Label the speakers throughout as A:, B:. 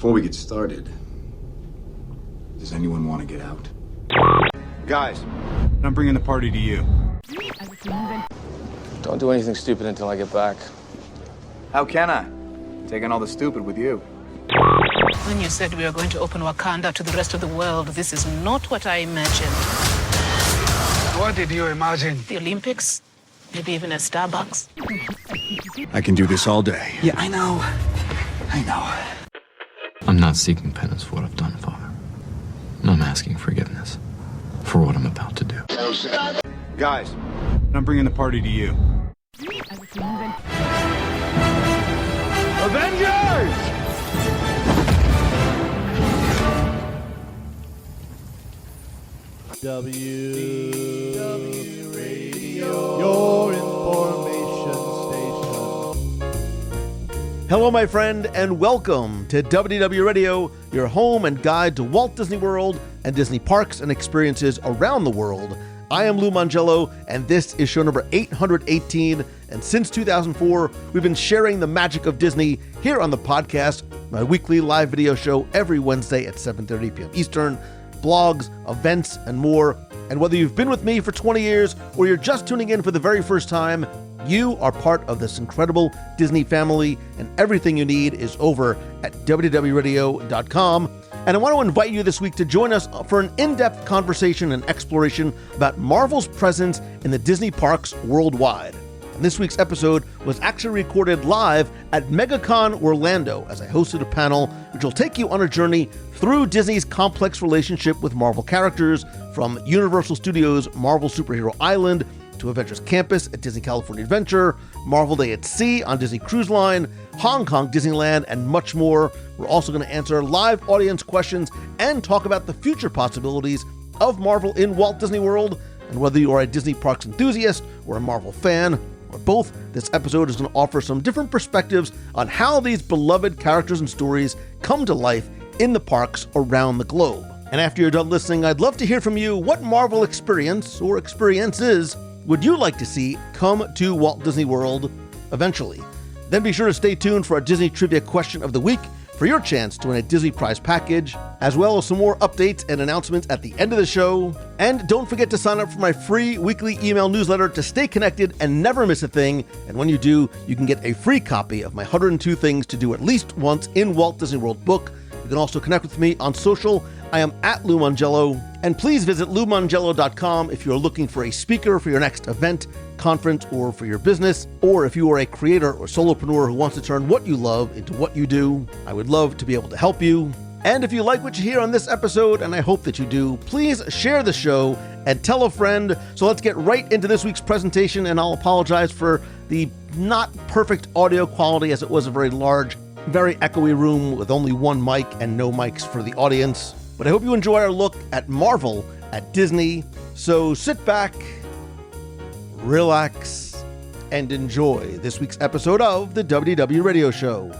A: Before we get started, does anyone want to get out?
B: Guys,
C: I'm bringing the party to you.
D: Don't do anything stupid until I get back.
B: how can I? Taking all the stupid with you.
E: When you said we were going to open Wakanda to the rest of the world, this is not what I imagined.
F: What did you imagine?
E: The Olympics? Maybe even a Starbucks?
C: I can do this all day.
B: Yeah, I know.
D: I'm not seeking penance for what I've done, Father. I'm asking forgiveness for what I'm about to do.
B: Guys,
C: I'm bringing the party to you.
B: Avengers!
G: WW Radio, your information station. Hello, my friend, and welcome to WW Radio, your home and guide to Walt Disney World and Disney parks and experiences around the world. I am Lou Mangello, and this is show number 818. And since 2004, we've been sharing the magic of Disney here on the podcast, my weekly live video show every Wednesday at 7:30 p.m. Eastern, blogs, events, and more. And whether you've been with me for 20 years or you're just tuning in for the very first time, you are part of this incredible Disney family, and everything you need is over at www.radio.com. And I want to invite you this week to join us for an in-depth conversation and exploration about Marvel's presence in the Disney parks worldwide. And this week's episode was actually recorded live at Megacon Orlando as I hosted a panel which will take you on a journey through Disney's complex relationship with Marvel characters, from Universal Studios' Marvel Superhero Island to Avengers Campus at Disney California Adventure, Marvel Day at Sea on Disney Cruise Line, Hong Kong Disneyland, and much more. We're also going to answer live audience questions and talk about the future possibilities of Marvel in Walt Disney World. And whether you are a Disney parks enthusiast or a Marvel fan, or both, this episode is going to offer some different perspectives on how these beloved characters and stories come to life in the parks around the globe. And after you're done listening, I'd love to hear from you. What Marvel experience or experiences would you like to see come to Walt Disney World eventually? Then be sure to stay tuned for our Disney Trivia Question of the Week for your chance to win a Disney Prize package, as well as some more updates and announcements at the end of the show. And don't forget to sign up for my free weekly email newsletter to stay connected and never miss a thing. And when you do, you can get a free copy of my 102 Things to Do at Least Once in Walt Disney World book. You can also connect with me on social. I am at Lou Mangello. And please visit LouMangello.com if you are looking for a speaker for your next event, conference, or for your business, or if you are a creator or solopreneur who wants to turn what you love into what you do. I would love to be able to help you. And if you like what you hear on this episode, and I hope that you do, please share the show and tell a friend. So let's get right into this week's presentation, and I'll apologize for the not perfect audio quality, as it was a very large, very echoey room with only one mic and no mics for the audience. But I hope you enjoy our look at Marvel at Disney. So sit back, relax, and enjoy this week's episode of the WDW Radio Show.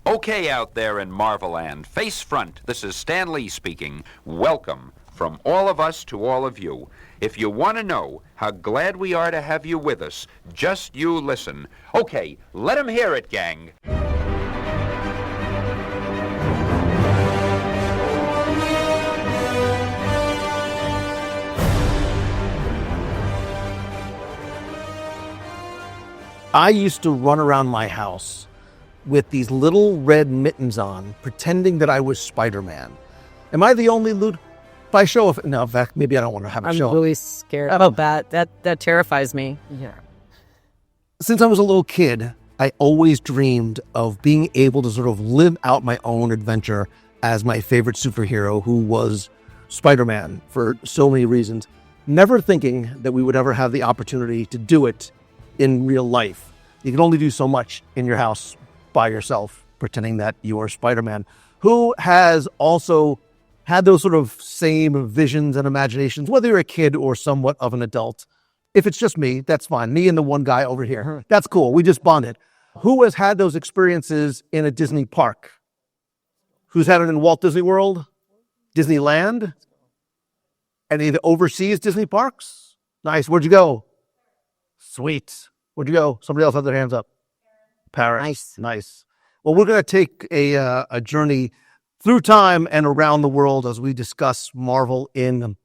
H: Okay, out there in Marveland, face front, this is Stan Lee speaking. Welcome from all of us to all of you. If you want to know how glad we are to have you with us, just you listen. Okay, let 'em hear it, gang.
G: I used to run around my house with these little red mittens on, pretending that I was Spider-Man. Am I the only Lou? If I show up, no, in fact, maybe I don't want to have a show.
I: I'm really scared of that. That terrifies me.
G: Yeah. Since I was a little kid, I always dreamed of being able to sort of live out my own adventure as my favorite superhero, who was Spider-Man, for so many reasons, never thinking that we would ever have the opportunity to do it in real life. You can only do so much in your house by yourself, pretending that you are Spider-Man. Who has also had those sort of same visions and imaginations, whether you're a kid or somewhat of an adult? If it's just me, that's fine. Me and the one guy over here. That's cool. We just bonded. Who has had those experiences in a Disney park? Who's had it in Walt Disney World? Disneyland? Any of the overseas Disney parks? Nice. Where'd you go? Sweet. Where'd you go? Somebody else had their hands up. Paris. Nice. Well, we're going to take a journey through time and around the world as we discuss Marvel in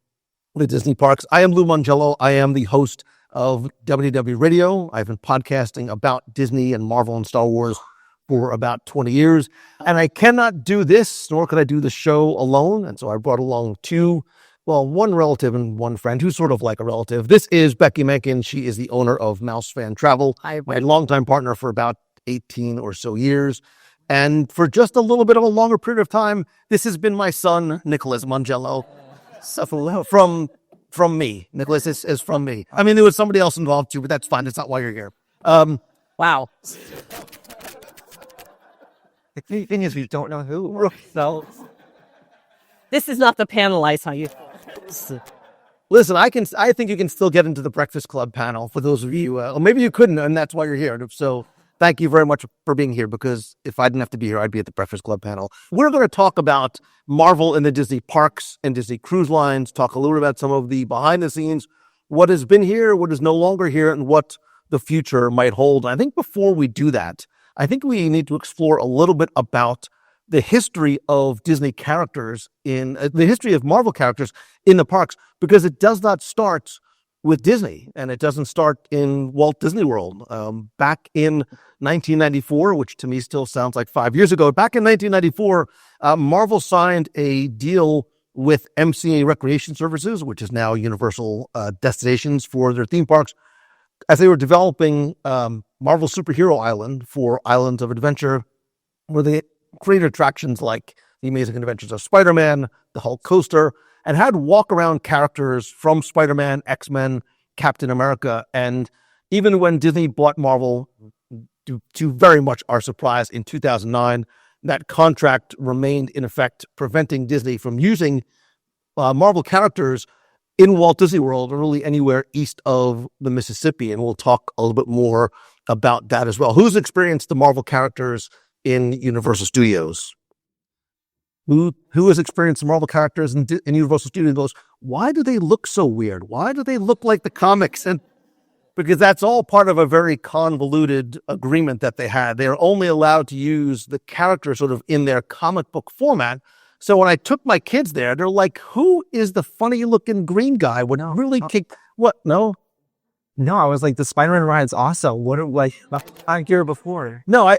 G: the Disney parks. I am Lou Mangello. I am the host of WDW Radio. I've been podcasting about Disney and Marvel and Star Wars for about 20 years. And I cannot do this, nor could I do the show alone. And so I brought along one relative and one friend who's sort of like a relative. This is Becky Mencken. She is the owner of Mouse Fan Travel, my longtime partner for about 18 or so years. And for just a little bit of a longer period of time, this has been my son, Nicholas Mangello. From me. Nicholas is from me. I mean, there was somebody else involved too, but that's fine. That's not why you're here.
I: Wow.
J: The thing is, we don't know who. So
I: This is not the panel I saw you.
G: Listen, I think you can still get into the Breakfast Club panel for those of you, or maybe you couldn't, and that's why you're here. So thank you very much for being here, because if I didn't have to be here, I'd be at the Breakfast Club panel. We're going to talk about Marvel in the Disney parks and Disney cruise lines, talk a little bit about some of the behind the scenes, what has been here, what is no longer here, and what the future might hold. I think before we do that, I think we need to explore a little bit about the history of Disney characters the history of Marvel characters in the parks, because it does not start with Disney, and it doesn't start in Walt Disney World. Back in 1994, which to me still sounds like 5 years ago, back in 1994, Marvel signed a deal with MCA Recreation Services, which is now Universal Destinations, for their theme parks, as they were developing Marvel Superhero Island for Islands of Adventure, where they created attractions like The Amazing Adventures of Spider-Man, the Hulk Coaster, and had walk-around characters from Spider-Man, X-Men, Captain America. And even when Disney bought Marvel, to very much our surprise, in 2009, that contract remained in effect, preventing Disney from using Marvel characters in Walt Disney World, or really anywhere east of the Mississippi. And we'll talk a little bit more about that as well. Who's experienced the Marvel characters in Universal Studios? Who has experienced the Marvel characters in Universal Studios goes, why do they look so weird? Why do they look like the comics? And because that's all part of a very convoluted agreement that they had. They're only allowed to use the character sort of in their comic book format. So when I took my kids there, they're like, who is the funny looking green guy? Would really kick what? No,
J: I was like, the Spider-Man ride's awesome. What I hear before.
G: No, I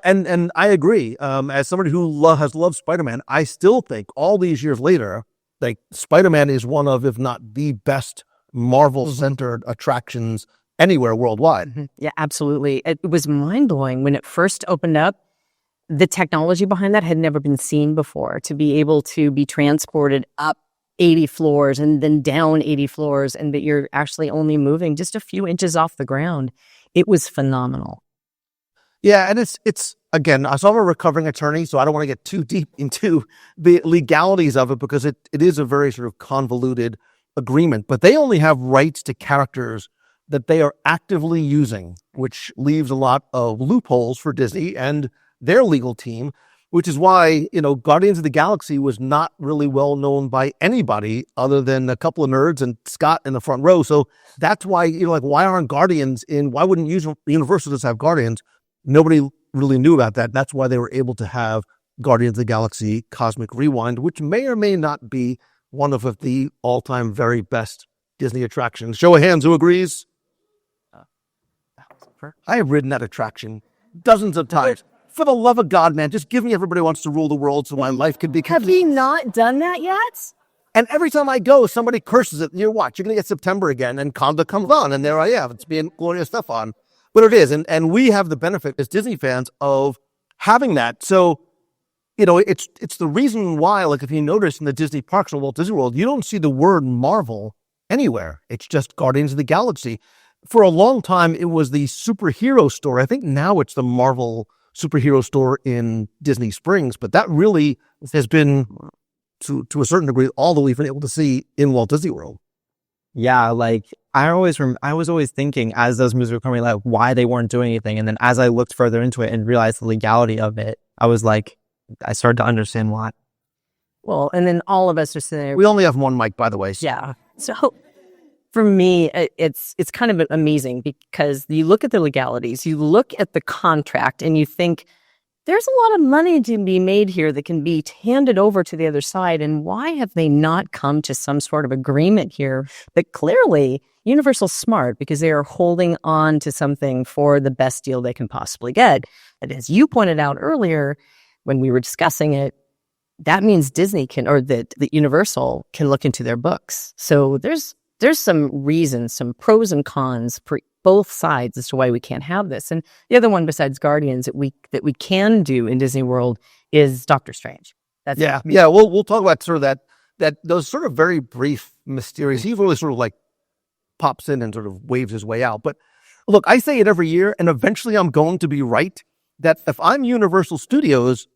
G: agree. As somebody who has loved Spider-Man, I still think all these years later, like Spider-Man is one of, if not the best Marvel-centered attractions anywhere worldwide.
I: Yeah, absolutely. It was mind-blowing when it first opened up. The technology behind that had never been seen before, to be able to be transported up 80 floors and then down 80 floors, and that you're actually only moving just a few inches off the ground. It was phenomenal.
G: Yeah, and it's again, so I'm a recovering attorney, so I don't want to get too deep into the legalities of it, because it is a very sort of convoluted agreement. But they only have rights to characters that they are actively using, which leaves a lot of loopholes for Disney and their legal team, which is why, Guardians of the Galaxy was not really well known by anybody other than a couple of nerds and Scott in the front row. So that's why, why aren't Guardians why wouldn't Universal just have Guardians? Nobody really knew about that. That's why they were able to have Guardians of the Galaxy Cosmic Rewind, which may or may not be one of the all-time very best Disney attractions. Show of hands, who agrees? I have ridden that attraction dozens of times. For the love of God, man, just give me Everybody Wants to Rule the World so my life can be complete.
I: Have you not done that yet?
G: And every time I go, somebody curses it. You're going to get September again, and Conda comes on, and there I am. It's being glorious stuff on. But it is, and we have the benefit as Disney fans of having that. So, it's the reason why, like if you notice in the Disney parks or Walt Disney World, you don't see the word Marvel anywhere. It's just Guardians of the Galaxy. For a long time, it was the superhero store. I think now it's the Marvel superhero store in Disney Springs, but that really has been, to a certain degree, all that we've been able to see in Walt Disney World.
J: Yeah, like I was always thinking as those movies were coming, like why they weren't doing anything, and then as I looked further into it and realized the legality of it, I started to understand why.
I: Well, and then all of us are sitting there.
G: We only have one mic, by the way.
I: Yeah. So For me, it's kind of amazing because you look at the legalities, you look at the contract, and you think there's a lot of money to be made here that can be handed over to the other side. And why have they not come to some sort of agreement here? But clearly, Universal's smart because they are holding on to something for the best deal they can possibly get. And as you pointed out earlier, when we were discussing it, that means Disney can, or that the Universal can look into their books. So there's some reasons, some pros and cons for both sides as to why we can't have this. And the other one besides Guardians that we can do in Disney World is Doctor Strange.
G: Yeah. We'll talk about sort of that those sort of very brief, mysterious. He really sort of like pops in and sort of waves his way out. But look, I say it every year, and eventually I'm going to be right. That if I'm Universal Studios,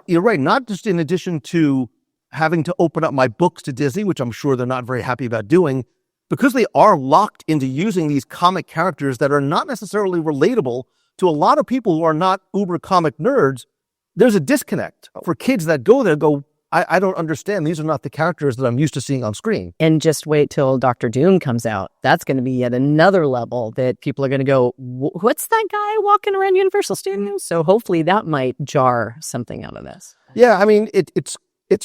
G: you're right. Not just in addition to having to open up my books to Disney, which I'm sure they're not very happy about doing, because they are locked into using these comic characters that are not necessarily relatable to a lot of people who are not uber comic nerds. There's a disconnect for kids that go there, I don't understand. These are not the characters that I'm used to seeing on screen.
I: And just wait till Dr. Doom comes out. That's going to be yet another level that people are going to go, what's that guy walking around Universal Studios? So hopefully that might jar something out of this.
G: Yeah, I mean, it's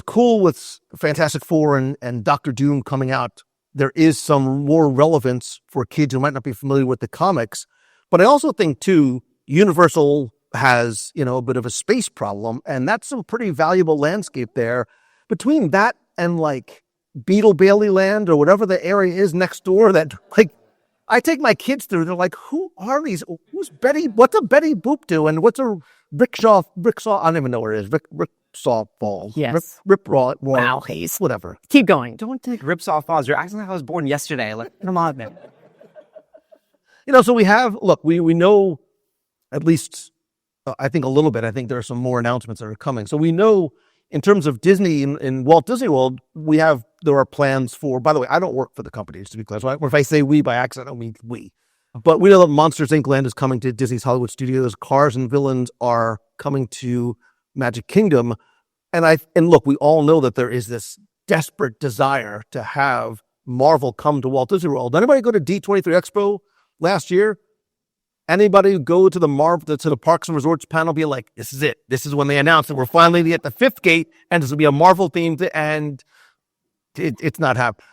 G: cool with Fantastic Four and Dr. Doom coming out. There is some more relevance for kids who might not be familiar with the comics. But I also think, too, Universal has, a bit of a space problem, and that's a pretty valuable landscape there. Between that and, like, Beetle Bailey Land or whatever the area is next door that, like, I take my kids through, they're like, who are these? Who's Betty? What's a Betty Boop do? And what's a rickshaw? I don't even know where it is. Ricksaw Falls.
I: Yes.
G: Ripraw.
I: Wow, Hayes.
G: Whatever.
I: Keep going.
J: Don't take Ripsaw Falls. You're acting like I was born yesterday. Like, come on, man.
G: So we have, look, we know at least, I think a little bit. I think there are some more announcements that are coming. So we know in terms of Disney in Walt Disney World, there are plans for, by the way, I don't work for the company, just to be clear. So if I say we by accident, I don't mean we. But we know that Monsters, Inc. Land is coming to Disney's Hollywood Studios. Cars and Villains are coming to Magic Kingdom. And look, we all know that there is this desperate desire to have Marvel come to Walt Disney World. Anybody go to D23 Expo last year? Anybody go to the Parks and Resorts panel be like, this is it. This is when they announced that we're finally at the fifth gate and this will be a Marvel themed, and it's not happening.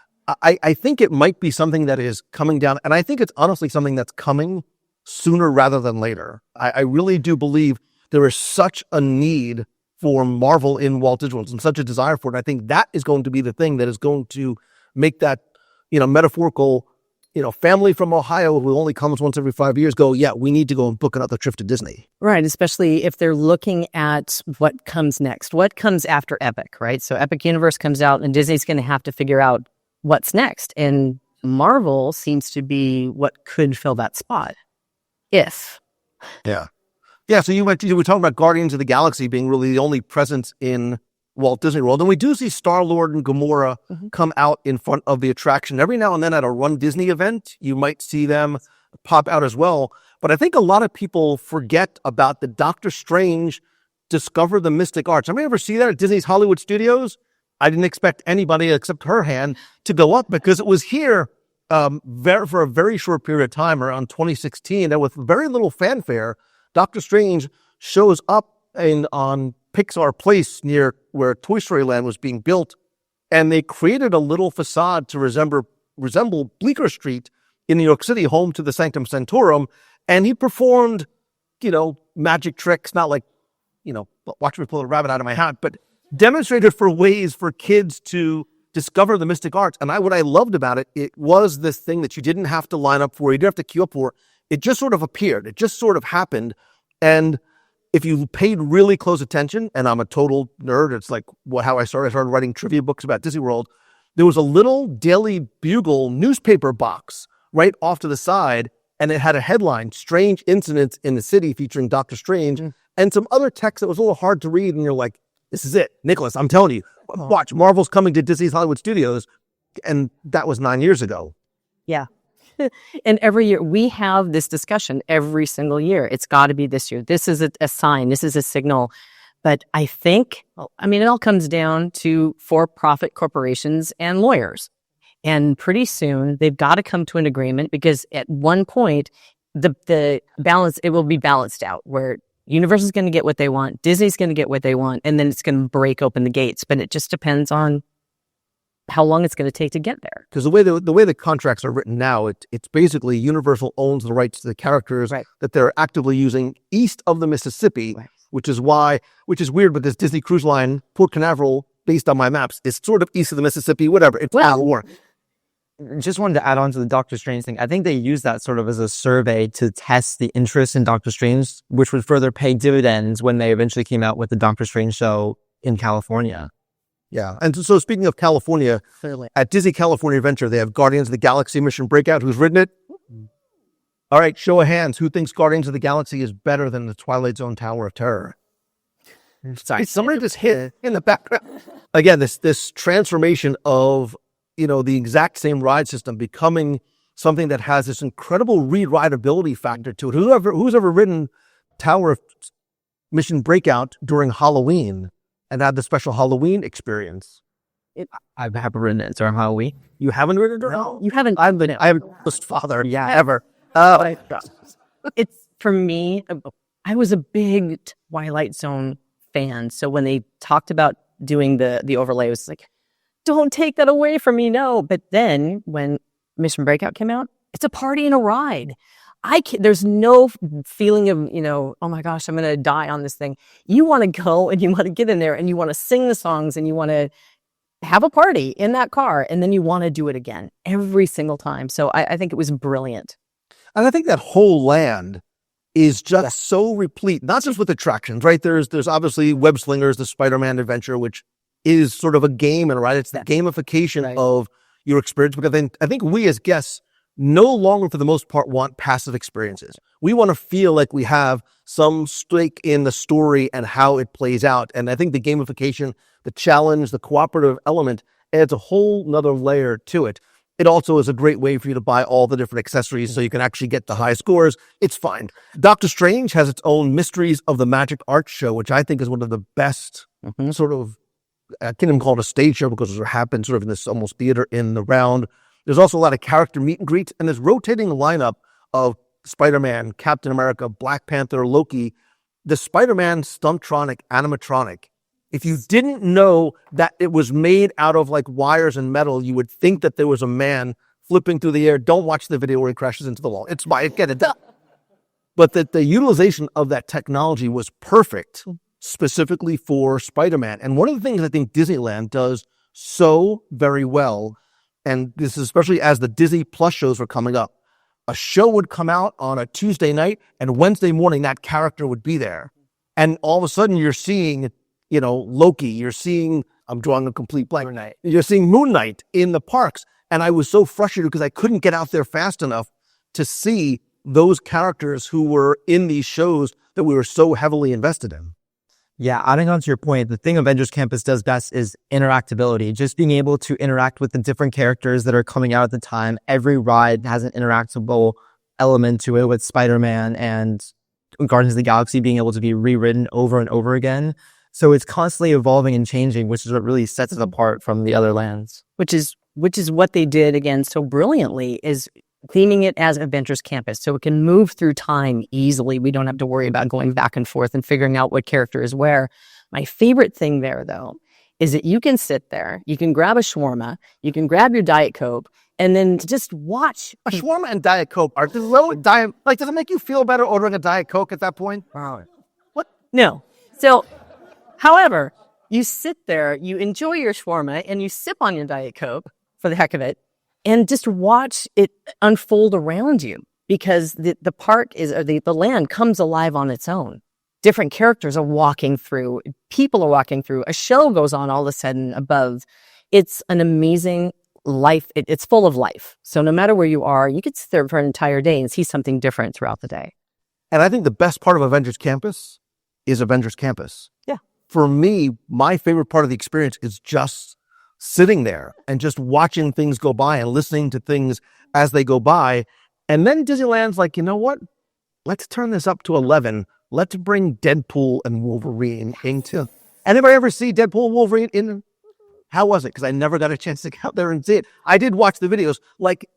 G: I think it might be something that is coming down, and I think it's honestly something that's coming sooner rather than later. I really do believe there is such a need for Marvel in Walt Disney World and such a desire for it. I think that is going to be the thing that is going to make that, metaphorical, family from Ohio who only comes once every 5 years go, yeah, we need to go and book another trip to Disney.
I: Right, especially if they're looking at what comes next. What comes after Epic, right? So Epic Universe comes out and Disney's going to have to figure out what's next. And Marvel seems to be what could fill that spot. If.
G: Yeah. Yeah, so you were talking about Guardians of the Galaxy being really the only presence in Walt Disney World. And we do see Star-Lord and Gamora come out in front of the attraction. Every now and then at a Run Disney event, you might see them pop out as well. But I think a lot of people forget about the Doctor Strange Discover the Mystic Arts. Anybody ever see that at Disney's Hollywood Studios? I didn't expect anybody except her hand to go up because it was here for a very short period of time around 2016. And with very little fanfare, Doctor Strange shows up on Pixar Place near where Toy Story Land was being built, and they created a little facade to resemble Bleecker Street in New York City, home to the Sanctum Sanctorum, and he performed, magic tricks, not like, watch me pull a rabbit out of my hat, but demonstrated for ways for kids to discover the mystic arts. And what I loved about it, it was this thing that you didn't have to line up for, you didn't have to queue up for. It just sort of appeared. It just sort of happened. And if you paid really close attention, and I'm a total nerd, it's like how I started writing trivia books about Disney World. There was a little Daily Bugle newspaper box right off to the side, and it had a headline, Strange Incidents in the City, featuring Doctor Strange, and some other text that was a little hard to read, and you're like, this is it. Nicholas, I'm telling you, watch, Marvel's coming to Disney's Hollywood Studios, and that was 9 years ago.
I: Yeah. And every year, we have this discussion every single year. It's got to be this year. This is a sign. This is a signal. But I think, it all comes down to for-profit corporations and lawyers. And pretty soon they've got to come to an agreement, because at one point the balance, it will be balanced out where Universal's going to get what they want, Disney's going to get what they want, and then it's going to break open the gates. But it just depends on how long it's going to take to get there.
G: Because the way the contracts are written now, it's basically Universal owns the rights to the characters that they're actively using east of the Mississippi, which is weird because Disney Cruise Line, Port Canaveral, based on my maps, is sort of east of the Mississippi, whatever. It's out of war.
J: Just wanted to add on to the Doctor Strange thing. I think they used that sort of as a survey to test the interest in Doctor Strange, which would further pay dividends when they eventually came out with the Doctor Strange show in California.
G: Yeah. And so speaking of California, at Disney California Adventure, they have Guardians of the Galaxy Mission Breakout. Who's written it? All right, show of hands. Who thinks Guardians of the Galaxy is better than the Twilight Zone Tower of Terror? Sorry, somebody just hit in the background. Again, this transformation of, the exact same ride system becoming something that has this incredible re-rideability factor to it. Who's ever ridden Tower of Mission Breakout during Halloween and had the special Halloween experience?
J: I haven't ridden it during Halloween.
G: You haven't ridden it during Halloween?
I: You haven't.
G: I'm the first father ever.
I: It's, for me, I was a big Twilight Zone fan. So when they talked about doing the overlay, it was like, don't take that away from me, no. But then when Mission Breakout came out, it's a party and a ride. There's no feeling of, oh my gosh, I'm going to die on this thing. You want to go and you want to get in there and you want to sing the songs and you want to have a party in that car, and then you want to do it again every single time. So I think it was brilliant.
G: And I think that whole land is just so replete, not just with attractions, right? There's obviously Web Slingers, the Spider-Man adventure, which is sort of a game, and right, it's the gamification of your experience. Because I think we as guests no longer, for the most part, want passive experiences. We want to feel like we have some stake in the story and how it plays out. And I think the gamification, the challenge, the cooperative element adds a whole nother layer to it. It also is a great way for you to buy all the different accessories so you can actually get the high scores. It's fine. Doctor Strange has its own Mysteries of the Magic Art show, which I think is one of the best sort of, I can't even call it a stage show because it happens sort of in this almost theater in the round. There's also a lot of character meet and greets, and there's rotating lineup of Spider-Man, Captain America, Black Panther, Loki, the Spider-Man Stuntronic animatronic. If you didn't know that it was made out of like wires and metal, you would think that there was a man flipping through the air. Don't watch the video where he crashes into the wall. Get it done. But the utilization of that technology was perfect, specifically for Spider-Man. And one of the things I think Disneyland does so very well, and this is especially as the Disney Plus shows were coming up, a show would come out on a Tuesday night, and Wednesday morning that character would be there. And all of a sudden you're seeing, Loki, you're seeing, I'm drawing a complete blank. You're seeing Moon Knight in the parks. And I was so frustrated because I couldn't get out there fast enough to see those characters who were in these shows that we were so heavily invested in.
J: Yeah, adding on to your point, the thing Avengers Campus does best is interactability. Just being able to interact with the different characters that are coming out at the time. Every ride has an interactable element to it, with Spider-Man and Guardians of the Galaxy being able to be rewritten over and over again. So it's constantly evolving and changing, which is what really sets it apart from the other lands.
I: Which is what they did again so brilliantly, is theming it as Avengers Campus, so it can move through time easily. We don't have to worry about going back and forth and figuring out what character is where. My favorite thing there, though, is that you can sit there, you can grab a shawarma, you can grab your Diet Coke, and then just watch.
G: A shawarma and Diet Coke are low diet. Like, does it make you feel better ordering a Diet Coke at that point?
I: What? No. So, however, you sit there, you enjoy your shawarma, and you sip on your Diet Coke for the heck of it, and just watch it unfold around you, because the park is, or the land comes alive on its own. Different characters are walking through, people are walking through, a show goes on all of a sudden above. It's an amazing life. It's full of life. So no matter where you are, you could sit there for an entire day and see something different throughout the day.
G: And I think the best part of Avengers Campus is Avengers Campus.
I: Yeah.
G: For me, my favorite part of the experience is just sitting there and just watching things go by and listening to things as they go by. And then Disneyland's like, you know what? Let's turn this up to 11. Let's bring Deadpool and Wolverine into. Anybody ever see Deadpool and Wolverine in? How was it? Because I never got a chance to get out there and see it. I did watch the videos,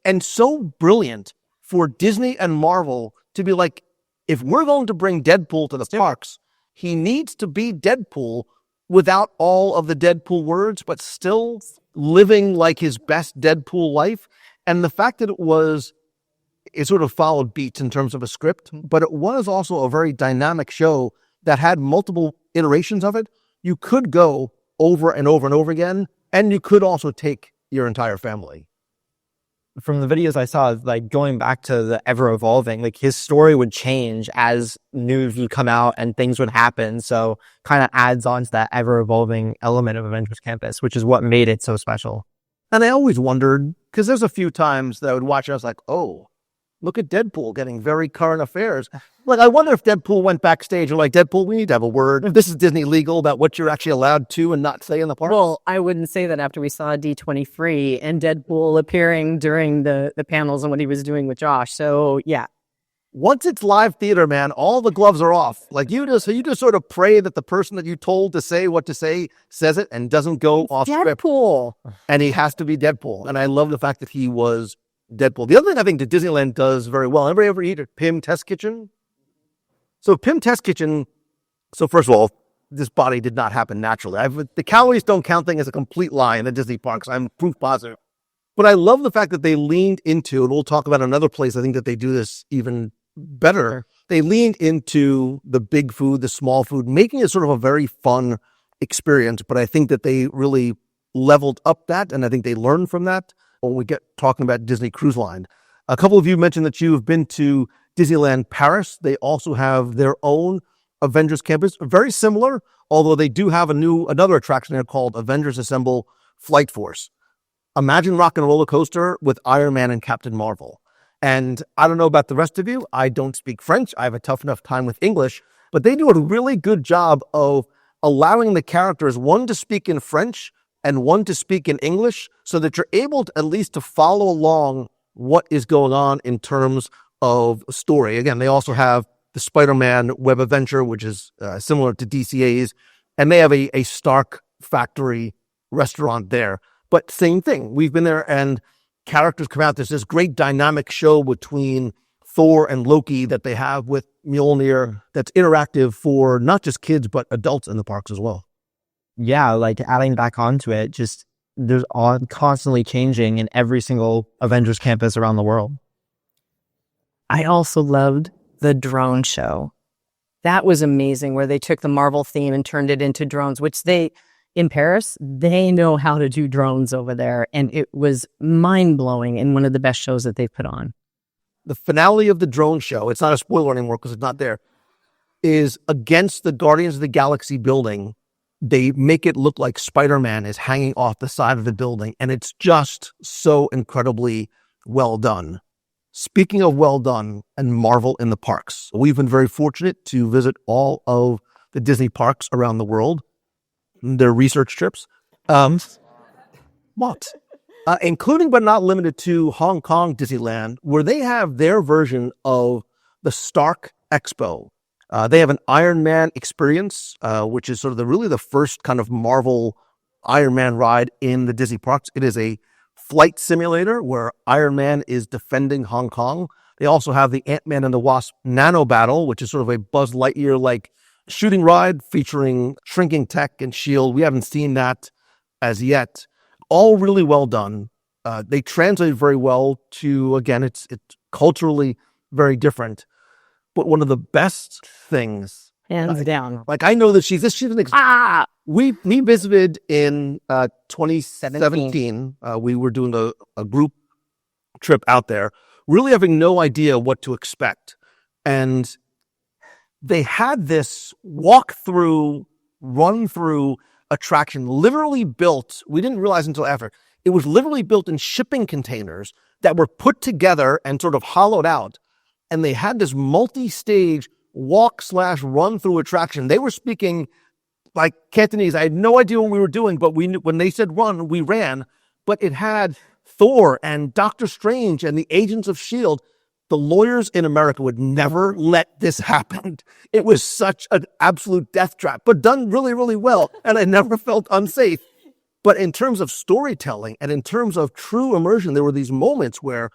G: and so brilliant for Disney and Marvel to be like, if we're going to bring Deadpool to the parks, he needs to be Deadpool without all of the Deadpool words, but still living like his best Deadpool life. And the fact that it sort of followed beats in terms of a script, but it was also a very dynamic show that had multiple iterations of it. You could go over and over and over again, and you could also take your entire family.
J: From the videos I saw, like going back to the ever evolving, like his story would change as news would come out and things would happen. So kind of adds on to that ever evolving element of Avengers Campus, which is what made it so special.
G: And I always wondered, because there's a few times that I would watch and I was like, oh, look at Deadpool getting very current affairs. Like, I wonder if Deadpool went backstage and like, Deadpool, we need to have a word. If this is Disney legal about what you're actually allowed to and not say in the park.
I: Well, I wouldn't say that after we saw D23 and Deadpool appearing during the panels and what he was doing with Josh. So, yeah.
G: Once it's live theater, man, all the gloves are off. Like, you just sort of pray that the person that you told to say what to say says it and doesn't go off script.
I: Deadpool.
G: And he has to be Deadpool. And I love the fact that he was Deadpool. The other thing I think that Disneyland does very well, anybody ever eat at Pym Test Kitchen? So Pym Test Kitchen, so first of all, this body did not happen naturally. The calories don't count thing is a complete lie in the Disney parks. I'm proof positive. But I love the fact that they leaned into, and we'll talk about another place I think that they do this even better. They leaned into the big food, the small food, making it sort of a very fun experience. But I think that they really leveled up that, and I think they learned from that. When we get talking about Disney Cruise Line, a couple of you mentioned that you have been to Disneyland Paris. They also have their own Avengers Campus, very similar, although they do have another attraction there called Avengers Assemble Flight Force. Imagine rocking a roller coaster with Iron Man and Captain Marvel. And I don't know about the rest of you. I don't speak French. I have a tough enough time with English, but they do a really good job of allowing the characters, one to speak in French and one to speak in English, so that you're able to at least to follow along what is going on in terms of story. Again, they also have the Spider-Man Web Adventure, which is similar to DCA's, and they have a Stark Factory restaurant there. But same thing. We've been there and characters come out. There's this great dynamic show between Thor and Loki that they have with Mjolnir that's interactive for not just kids, but adults in the parks as well.
J: Yeah, like adding back onto it, just there's constantly changing in every single Avengers Campus around the world.
I: I also loved the drone show. That was amazing, where they took the Marvel theme and turned it into drones, which in Paris, they know how to do drones over there. And it was mind-blowing and one of the best shows that they've put on.
G: The finale of the drone show, it's not a spoiler anymore because it's not there, is against the Guardians of the Galaxy building. They make it look like Spider-Man is hanging off the side of the building, and it's just so incredibly well done. Speaking of well done and Marvel in the parks, we've been very fortunate to visit all of the Disney parks around the world. Their research trips. Including but not limited to Hong Kong Disneyland, where they have their version of the Stark Expo. They have an Iron Man experience, which is sort of really the first kind of Marvel Iron Man ride in the Disney parks. It is a flight simulator where Iron Man is defending Hong Kong. They also have the Ant-Man and the Wasp Nano Battle, which is sort of a Buzz Lightyear-like shooting ride featuring shrinking tech and shield. We haven't seen that as yet. All really well done. They translate very well to, again, it's culturally very different. But one of the best things,
I: hands down.
G: Like, I know that she's an we visited in 2017. We were doing a group trip out there, really having no idea what to expect. And they had this walk-through, run-through attraction literally built. We didn't realize until after. It was literally built in shipping containers that were put together and sort of hollowed out. And they had this multi-stage walk/run-through attraction. They were speaking like Cantonese. I had no idea what we were doing, but we knew, when they said run, we ran. But it had Thor and Doctor Strange and the Agents of S.H.I.E.L.D. The lawyers in America would never let this happen. It was such an absolute death trap, but done really, really well. And I never felt unsafe. But in terms of storytelling and in terms of true immersion, there were these moments where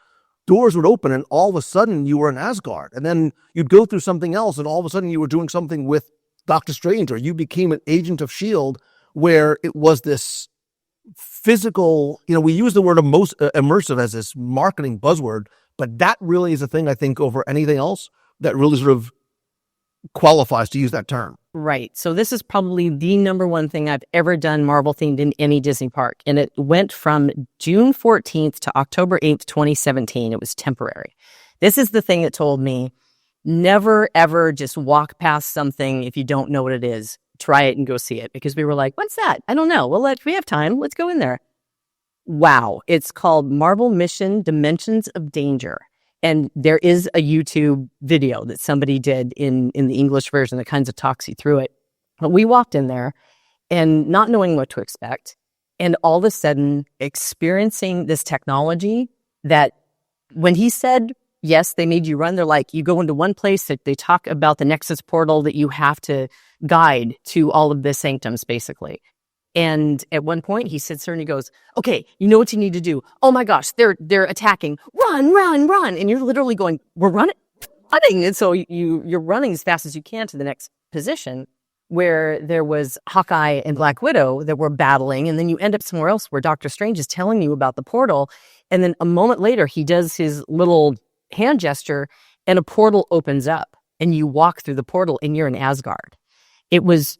G: doors would open and all of a sudden you were in Asgard. And then you'd go through something else and all of a sudden you were doing something with Doctor Strange, or you became an agent of S.H.I.E.L.D., where it was this physical, we use the word immersive as this marketing buzzword, but that really is a thing, I think, over anything else that really sort of qualifies to use that term.
I: Right. So this is probably the number one thing I've ever done Marvel themed in any Disney park. And it went from June 14th to October 8th, 2017. It was temporary. This is the thing that told me never, ever just walk past something if you don't know what it is. Try it and go see it. Because we were like, what's that? I don't know. Well, we have time. Let's go in there. Wow. It's called Marvel Mission Dimensions of Danger. And there is a YouTube video that somebody did in the English version that kind of talks you through it. But we walked in there and not knowing what to expect. And all of a sudden experiencing this technology that when he said, yes, they made you run, they're like, you go into one place that they talk about the Nexus portal that you have to guide to all of the sanctums, basically. And at one point he sits there and he goes, okay, you know what you need to do. Oh my gosh, they're attacking. Run, run, run. And you're literally going, we're running. And so you're running as fast as you can to the next position where there was Hawkeye and Black Widow that were battling. And then you end up somewhere else where Doctor Strange is telling you about the portal. And then a moment later, he does his little hand gesture and a portal opens up and you walk through the portal and you're in Asgard. It was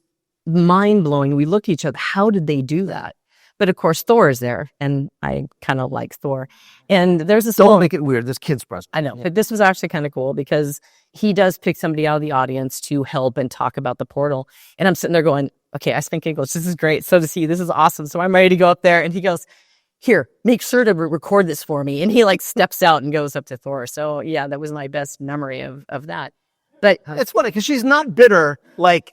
I: mind-blowing. We looked at each other. How did they do that? But of course, Thor is there, and I kind of like Thor. And there's this.
G: Don't make it weird. This kid's present.
I: I know, but this was actually kind of cool because he does pick somebody out of the audience to help and talk about the portal. And I'm sitting there going, okay, I think he goes, this is great. So to see, this is awesome. So I'm ready to go up there. And he goes, here, make sure to record this for me. And he like steps out and goes up to Thor. So yeah, that was my best memory of that. But
G: it's funny because she's not bitter like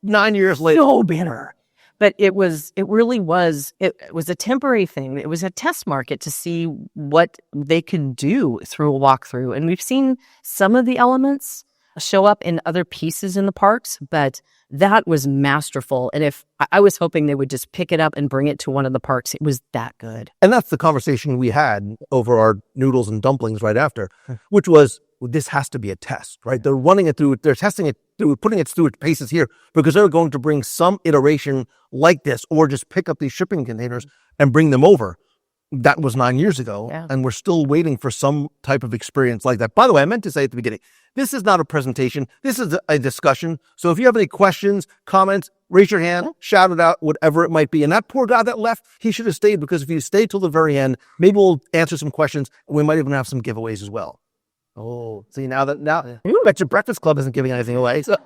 G: 9 years later.
I: So bitter. But it really was a temporary thing. It was a test market to see what they could do through a walkthrough. And we've seen some of the elements show up in other pieces in the parks, but that was masterful. And if I was hoping they would just pick it up and bring it to one of the parks, it was that good.
G: And that's the conversation we had over our noodles and dumplings right after, which was, this has to be a test, right? They're running it through, they're testing it through, putting it through its paces here because they're going to bring some iteration like this or just pick up these shipping containers and bring them over. That was 9 years ago, and we're still waiting for some type of experience like that. By the way, I meant to say at the beginning, this is not a presentation. This is a discussion. So if you have any questions, comments, raise your hand, shout it out, whatever it might be. And that poor guy that left, he should have stayed because if he stayed till the very end, maybe we'll answer some questions. And we might even have some giveaways as well. Oh, see, now, Bet Your Breakfast Club isn't giving anything away. So,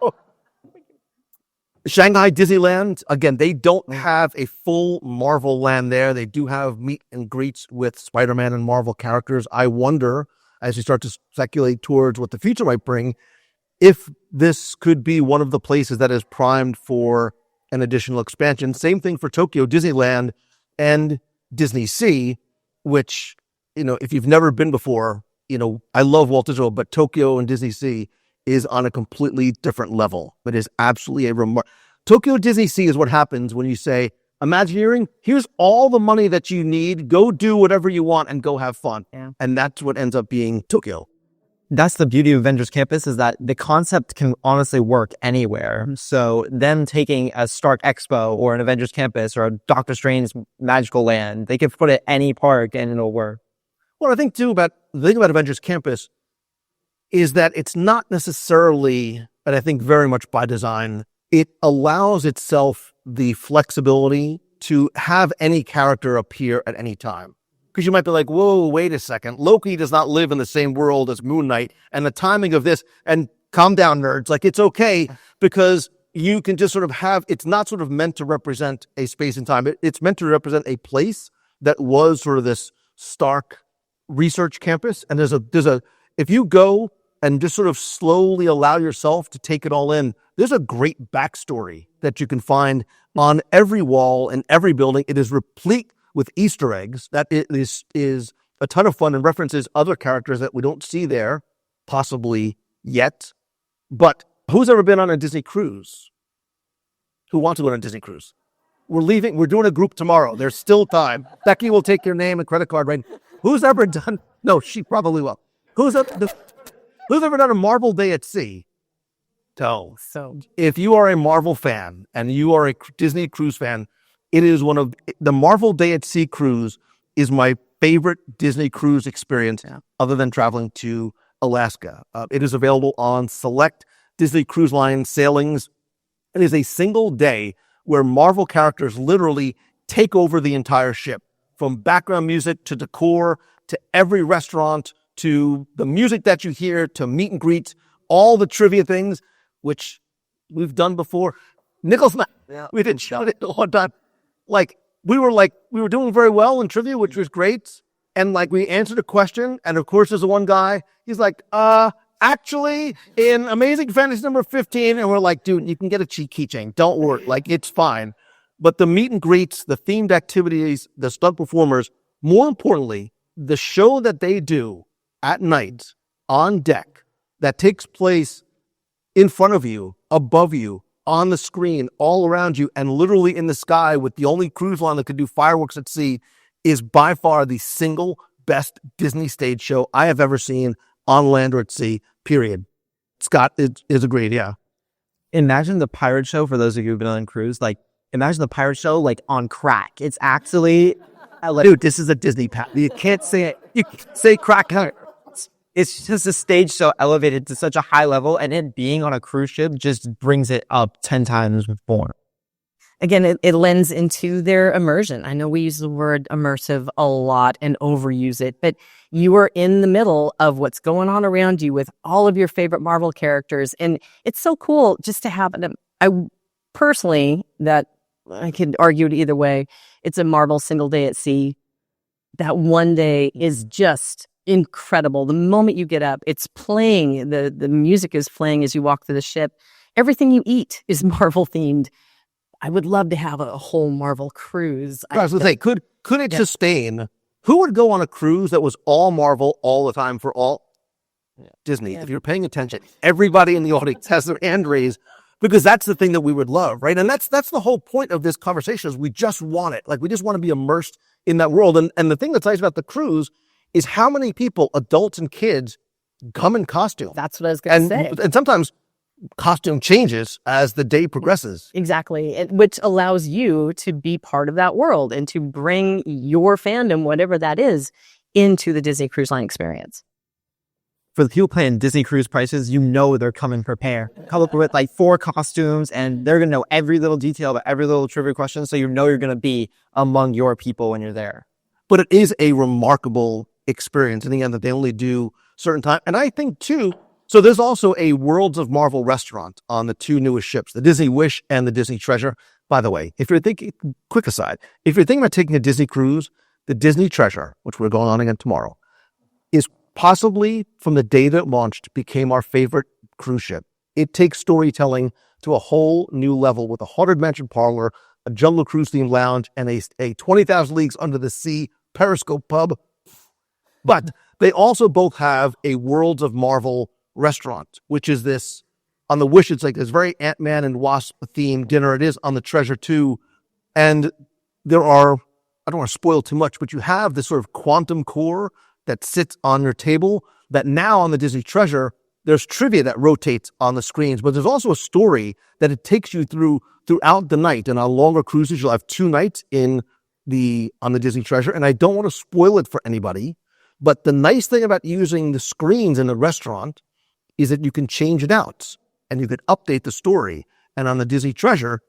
G: Shanghai Disneyland, again, they don't have a full Marvel land there. They do have meet and greets with Spider-Man and Marvel characters. I wonder, as we start to speculate towards what the future might bring, if this could be one of the places that is primed for an additional expansion. Same thing for Tokyo Disneyland and Disney Sea, which, if you've never been before, I love Walt Disney World, but Tokyo and Disney Sea is on a completely different level. It is absolutely Tokyo Disney Sea is what happens when you say, Imagineering, here's all the money that you need. Go do whatever you want and go have fun. Yeah. And that's what ends up being Tokyo.
J: That's the beauty of Avengers Campus, is that the concept can honestly work anywhere. So them taking a Stark Expo or an Avengers Campus or a Doctor Strange Magical Land, they can put it any park and it'll work.
G: Well, I think too the thing about Avengers Campus is that it's not necessarily, and I think very much by design, it allows itself the flexibility to have any character appear at any time. Because you might be like, whoa, wait a second. Loki does not live in the same world as Moon Knight. And the timing of this, and calm down, nerds. Like, it's okay because you can just sort of it's not sort of meant to represent a space and time. It's meant to represent a place that was sort of this Stark research campus. And if you go and just sort of slowly allow yourself to take it all in, there's a great backstory that you can find on every wall and every building. It is replete with Easter eggs. That is a ton of fun and references other characters that we don't see there, possibly yet. But who's ever been on a Disney cruise? Who wants to go on a Disney cruise? We're leaving. We're doing a group tomorrow. There's still time. Becky will take your name and credit card, right? Who's ever done? No, she probably will. Who's ever done a Marvel Day at Sea? So if you are a Marvel fan and you are a Disney cruise fan, it is one of the Marvel Day at Sea cruise is my favorite Disney cruise experience other than traveling to Alaska. It is available on select Disney Cruise Line sailings. It is a single day where Marvel characters literally take over the entire ship, from background music to decor to every restaurant to the music that you hear to meet and greets, all the trivia things, which we've done before. Nicholas, we didn't shout it all the time. We were doing very well in trivia, which was great. And we answered a question. And of course, there's the one guy, he's like, actually, in Amazing Fantasy number 15, and we're like, dude, you can get a cheap keychain. Don't worry. It's fine. But the meet and greets, the themed activities, the stunt performers, more importantly, the show that they do at night on deck that takes place in front of you, above you, on the screen, all around you, and literally in the sky with the only cruise line that could do fireworks at sea is by far the single best Disney stage show I have ever seen on land or at sea, period. Scott is agreed, yeah.
J: Imagine the pirate show, for those of you who've been on a cruise, imagine the pirate show, on crack. It's actually, dude, this is a Disney pass. You can't say it. You can't say crack. It's just a stage show elevated to such a high level, and it being on a cruise ship just brings it up 10 times more.
I: Again, it lends into their immersion. I know we use the word immersive a lot and overuse it, but you are in the middle of what's going on around you with all of your favorite Marvel characters. And it's so cool just to have them. I personally, that I could argue it either way. It's a Marvel single day at sea. That one day is just incredible. The moment you get up, it's playing. The music is playing as you walk through the ship. Everything you eat is Marvel themed. I would love to have a whole Marvel cruise.
G: I was going to say, could it sustain? Who would go on a cruise that was all Marvel all the time for all Disney? Yeah. If you're paying attention, everybody in the audience has their hand raised because that's the thing that we would love, right? And that's the whole point of this conversation is we just want it. We just want to be immersed in that world. And the thing that's nice about the cruise is how many people, adults and kids, come in costume.
I: That's what I was going to say.
G: And sometimes costume changes as the day progresses.
I: Exactly, which allows you to be part of that world and to bring your fandom, whatever that is, into the Disney Cruise Line experience.
J: For the people paying Disney cruise prices, they're coming prepared. Come up with 4 costumes, and they're going to know every little detail about every little trivia question, so you're going to be among your people when you're there.
G: But it is a remarkable experience, in the end, that they only do certain time. And I think, too, so there's also a Worlds of Marvel restaurant on the 2 newest ships, the Disney Wish and the Disney Treasure. By the way, if you're thinking, quick aside, if you're thinking about taking a Disney cruise, the Disney Treasure, which we're going on again tomorrow, is possibly, from the day that it launched, became our favorite cruise ship. It takes storytelling to a whole new level with a Haunted Mansion parlor, a Jungle Cruise themed lounge, and a 20,000 Leagues Under the Sea Periscope pub. But they also both have a Worlds of Marvel restaurant, which is this, on the Wish, it's this very Ant-Man and Wasp themed dinner. It is on the Treasure too. And there are, I don't want to spoil too much, but you have this sort of quantum core that sits on your table that now on the Disney Treasure, there's trivia that rotates on the screens, but there's also a story that it takes you throughout the night. And on longer cruises, you'll have 2 nights on the Disney Treasure. And I don't want to spoil it for anybody, but the nice thing about using the screens in the restaurant is that you can change it out and you can update the story. And on the Disney Treasure,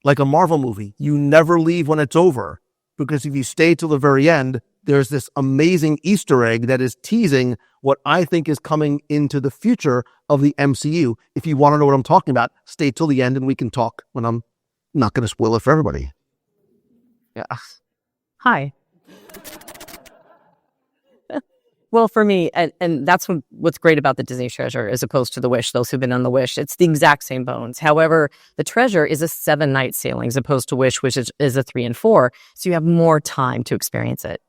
G: like a Marvel movie, you never leave when it's over, because if you stay till the very end, there's this amazing Easter egg that is teasing what I think is coming into the future of the MCU. If you want to know what I'm talking about, stay till the end and we can talk when I'm not going to spoil it for everybody.
I: Yeah. Hi. Well, for me, and that's what's great about the Disney Treasure as opposed to the Wish, those who've been on the Wish, it's the exact same bones. However, the Treasure is a 7-night sailing as opposed to Wish, which is a 3 and 4. So you have more time to experience it.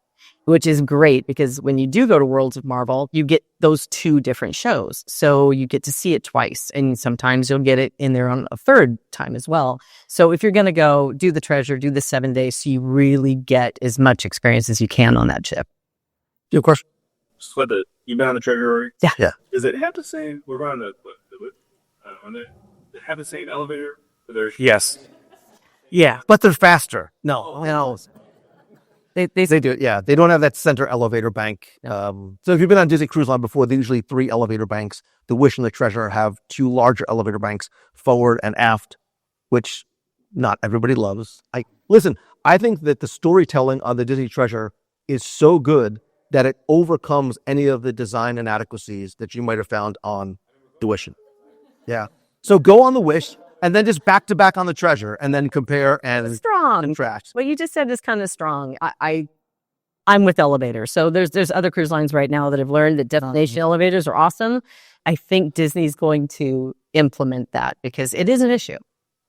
I: which is great because when you do go to Worlds of Marvel, you get those two different shows. So you get to see it twice, and sometimes you'll get it in there on a third time as well. So if you're going to go do the treasure, do the 7 days, so you really get as much experience as you can on that ship.
G: Do you have a question?
K: So you've been on the treasure already?
I: Yeah.
K: Does it have the same? We're on the on the. Does it have the same elevator?
G: Yes. Yeah, but they're faster. No. They do it. Yeah, they don't have that center elevator bank. So if you've been on Disney Cruise Line before, there's usually 3 elevator banks. The Wish and the Treasure have 2 larger elevator banks, forward and aft, which not everybody loves. I think that the storytelling on the Disney Treasure is so good that it overcomes any of the design inadequacies that you might have found on the Wish. Yeah. So go on the Wish and then just back to back on the Treasure and then compare and
I: strong.
G: And trash.
I: What you just said is kind of strong. I'm with elevators. So there's other cruise lines right now that have learned that destination elevators are awesome. I think Disney's going to implement that because it is an issue,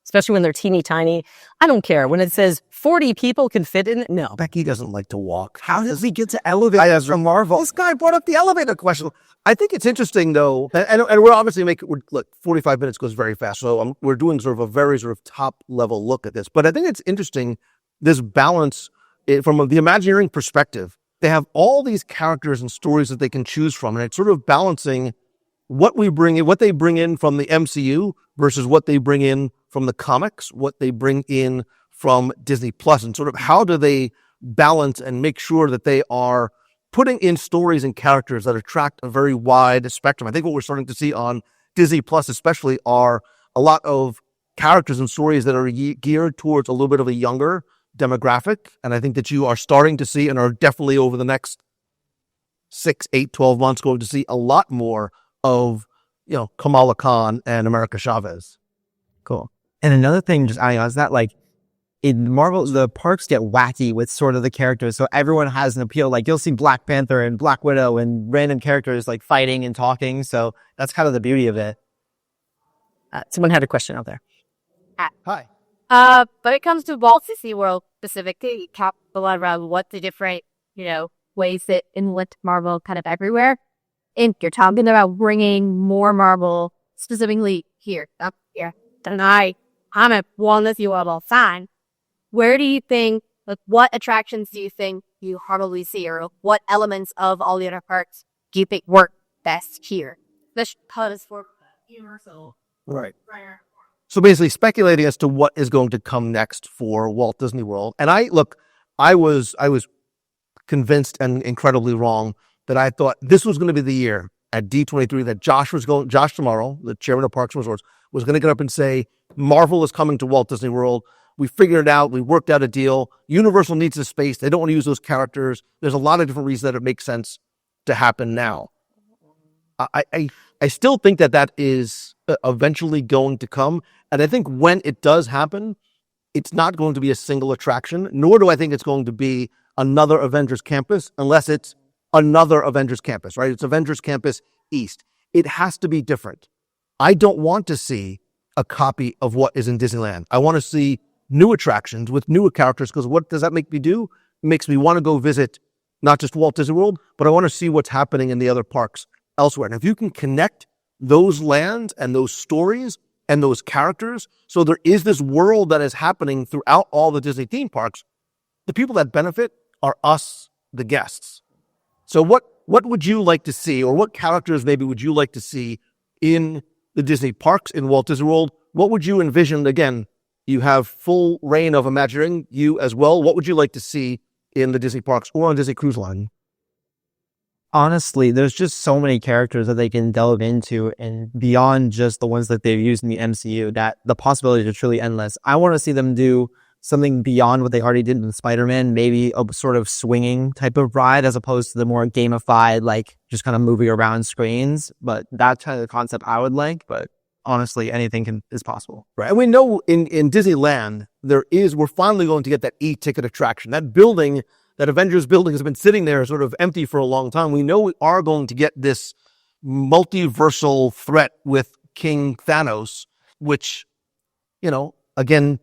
I: especially when they're teeny tiny. I don't care. When it says 40 people can fit in it, no.
G: Becky doesn't like to walk. How does he get to elevators from Marvel? This guy brought up the elevator question. I think it's interesting, though, and we're obviously look, 45 minutes goes very fast, so we're doing sort of a very sort of top-level look at this. But I think it's interesting, this balance from the Imagineering perspective. They have all these characters and stories that they can choose from, and it's sort of balancing what they bring in from the MCU versus what they bring in from the comics, what they bring in from Disney Plus, and sort of how do they balance and make sure that they are putting in stories and characters that attract a very wide spectrum. I think what we're starting to see on Disney Plus especially are a lot of characters and stories that are geared towards a little bit of a younger demographic. And I think that you are starting to see and are definitely over the next 6, 8, 12 months going to see a lot more of, Kamala Khan and America Chavez.
J: Cool. And another thing, just adding on is that, in Marvel, the parks get wacky with sort of the characters. So everyone has an appeal. You'll see Black Panther and Black Widow and random characters fighting and talking. So that's kind of the beauty of it.
I: Someone had a question out there.
G: Hi.
L: When it comes to Walt Disney World specifically, cap a lot around what the different, ways that inlet Marvel kind of everywhere. And you're talking about bringing more Marvel specifically here, up here. And I'm a Walt Disney World all fan. Where do you think, what attractions do you think you hardly see, or what elements of all the other parks do you think work best here? This is for Universal.
G: Right. So basically speculating as to what is going to come next for Walt Disney World. And I was convinced and incredibly wrong that I thought this was going to be the year at D23 that Josh Tomorrow, the chairman of Parks and Resorts, was going to get up and say, Marvel is coming to Walt Disney World. We figured it out. We worked out a deal. Universal needs the space. They don't want to use those characters. There's a lot of different reasons that it makes sense to happen now. I still think that is eventually going to come. And I think when it does happen, it's not going to be a single attraction, nor do I think it's going to be another Avengers Campus unless it's another Avengers Campus, right? It's Avengers Campus East. It has to be different. I don't want to see a copy of what is in Disneyland. I want to see new attractions with newer characters, because what does that make me do? It makes me want to go visit not just Walt Disney World, but I want to see what's happening in the other parks elsewhere. And if you can connect those lands and those stories and those characters, so there is this world that is happening throughout all the Disney theme parks, the people that benefit are us, the guests. So what would you like to see, or what characters maybe would you like to see in the Disney parks in Walt Disney World? What would you envision? Again, you have full reign of Imagineering, you as well. What would you like to see in the Disney parks or on Disney Cruise Line?
J: Honestly, there's just so many characters that they can delve into, and beyond just the ones that they've used in the MCU, that the possibilities are truly endless. I want to see them do something beyond what they already did in Spider-Man, maybe a sort of swinging type of ride as opposed to the more gamified, just kind of moving around screens. But that's kind of the concept I would like. But honestly, anything is possible.
G: Right. And we know in Disneyland, we're finally going to get that e-ticket attraction. That building, that Avengers building, has been sitting there sort of empty for a long time. We know we are going to get this multiversal threat with King Thanos, which, again,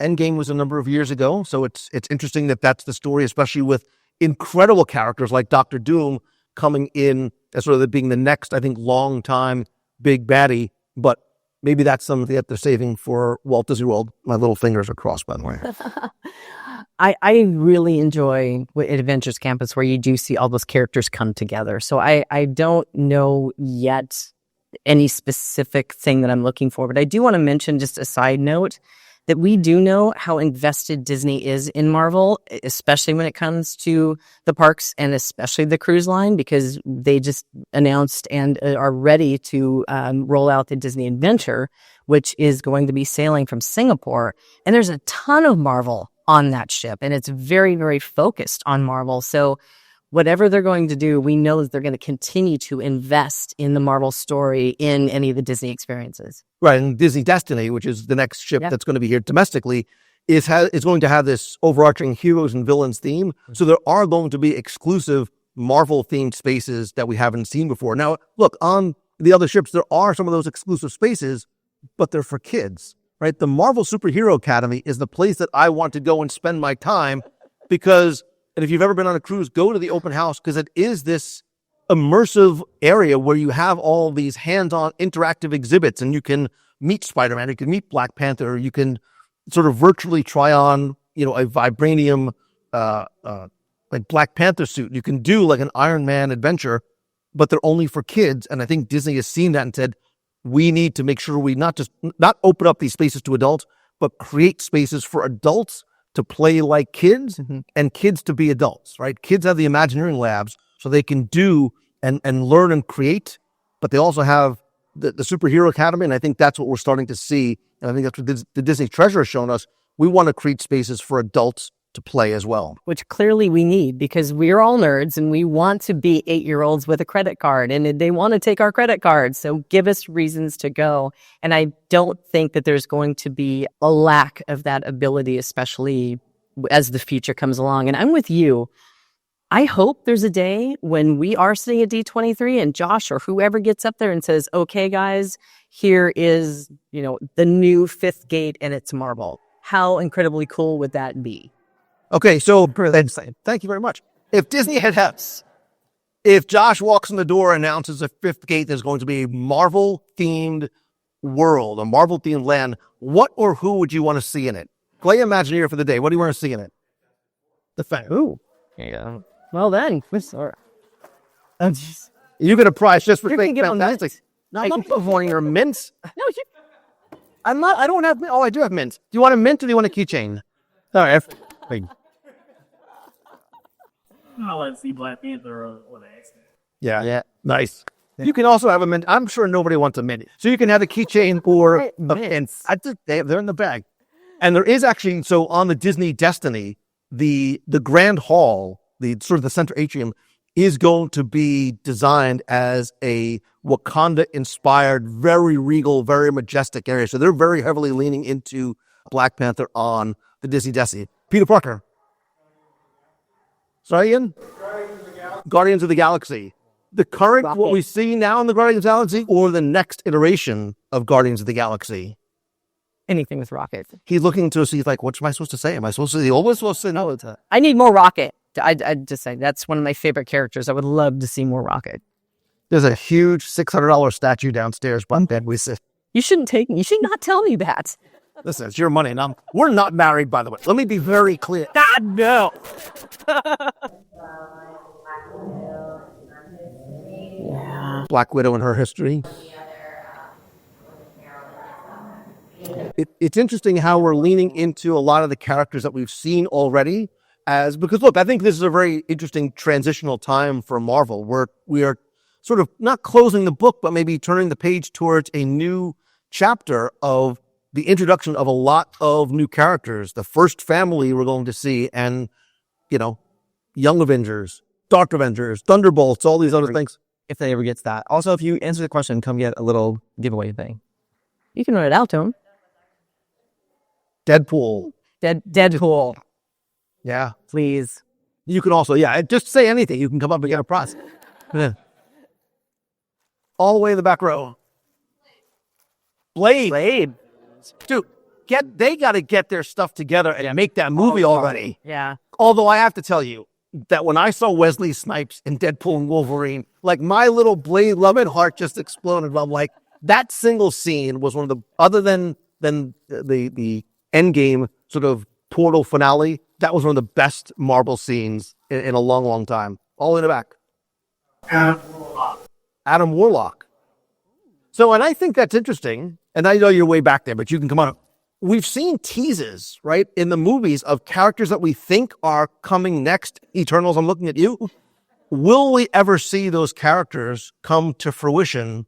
G: Endgame was a number of years ago. So it's interesting that that's the story, especially with incredible characters like Doctor Doom coming in as sort of being the next, I think, long time big baddie. But maybe that's something that they're saving for Walt Disney World. My little fingers are crossed, by the way.
I: I really enjoy at Avengers Campus where you do see all those characters come together. So I don't know yet any specific thing that I'm looking for, but I do want to mention, just a side note, that we do know how invested Disney is in Marvel, especially when it comes to the parks and especially the cruise line, because they just announced and are ready to roll out the Disney Adventure, which is going to be sailing from Singapore. And there's a ton of Marvel on that ship, and it's very, very focused on Marvel. So whatever they're going to do, we know that they're going to continue to invest in the Marvel story in any of the Disney experiences.
G: Right, and Disney Destiny, which is the next ship that's going to be here domestically, is going to have this overarching heroes and villains theme. So there are going to be exclusive Marvel-themed spaces that we haven't seen before. Now, look, on the other ships, there are some of those exclusive spaces, but they're for kids, right? The Marvel Superhero Academy is the place that I want to go and spend my time because, and if you've ever been on a cruise, go to the open house because it is this immersive area where you have all these hands-on interactive exhibits and you can meet Spider-Man, you can meet Black Panther, you can sort of virtually try on, a vibranium like Black Panther suit. You can do like an Iron Man adventure, but they're only for kids. And I think Disney has seen that and said, we need to make sure we not open up these spaces to adults, but create spaces for adults to play like kids and kids to be adults, right? Kids have the Imagineering labs so they can do and learn and create, but they also have the Superhero Academy, and I think that's what we're starting to see. And I think that's what the Disney Treasure has shown us. We want to create spaces for adults to play as well.
I: Which clearly we need because we're all nerds and we want to be 8-year-olds with a credit card and they want to take our credit cards. So give us reasons to go. And I don't think that there's going to be a lack of that ability, especially as the future comes along. And I'm with you. I hope there's a day when we are sitting at D23 and Josh or whoever gets up there and says, okay, guys, here is, the new fifth gate and it's Marvel. How incredibly cool would that be?
G: Okay, so thank you very much. If Disney if Josh walks in the door and announces a fifth gate, there's going to be a Marvel-themed world, a Marvel-themed land, what or who would you want to see in it? Play Imagineer for the day. What do you want to see in it?
I: Ooh. Yeah. Well then,
G: you get a prize just for
I: saying
G: fantastic. No, I'm not wanting your mints. No, I'm not. I don't have. Oh, I do have mints. Do you want a mint or do you want a keychain? All right.
K: I'll let see Black Panther on accident.
G: Yeah. Nice. You can also have a mint. I'm sure nobody wants a mint, so you can have a keychain or a mint. They're in the bag. And there is actually on the Disney Destiny, the Grand Hall, the sort of the center atrium, is going to be designed as a Wakanda-inspired, very regal, very majestic area. So they're very heavily leaning into Black Panther on the Disney Destiny. Peter Parker. Sorry, Ian? Guardians of the Galaxy. The current, Rocket. What we see now in the Guardians of the Galaxy, or the next iteration of Guardians of the Galaxy?
I: Anything with Rocket.
G: He's looking to see, what am I supposed to say? Am I supposed to say the old one? Supposed to say no?
I: I need more Rocket. I'd just say that's one of my favorite characters. I would love to see more Rocket.
G: There's a huge $600 statue downstairs by bed we sit.
I: You should not tell me that.
G: Listen, it's your money. And we're not married, by the way. Let me be very clear.
I: God, no.
G: Yeah. Black Widow and her history. It's interesting how we're leaning into a lot of the characters that we've seen already. Because look, I think this is a very interesting transitional time for Marvel, where we are sort of not closing the book, but maybe turning the page towards a new chapter of the introduction of a lot of new characters. The first family we're going to see, and Young Avengers, Dark Avengers, Thunderbolts, all these other things.
J: If they ever gets that. Also, if you answer the question, come get a little giveaway thing.
I: You can run it out to him.
G: Deadpool.
I: Deadpool.
G: Yeah.
I: Please.
G: You can also, just say anything. You can come up and get a prize. Yeah. All the way in the back row. Blade. Dude, they got to get their stuff together and make that movie already.
I: Yeah.
G: Although I have to tell you, that when I saw Wesley Snipes in Deadpool and Wolverine, like my little blade loving heart just exploded. I'm like, that single scene was one of the, other than the Endgame sort of portal finale, that was one of the best Marvel scenes in a long, long time. All in the back. Adam Warlock. So, and I think that's interesting, and I know you're way back there, but you can come on. We've seen teases, right, in the movies of characters that we think are coming next. Eternals, I'm looking at you. Will we ever see those characters come to fruition?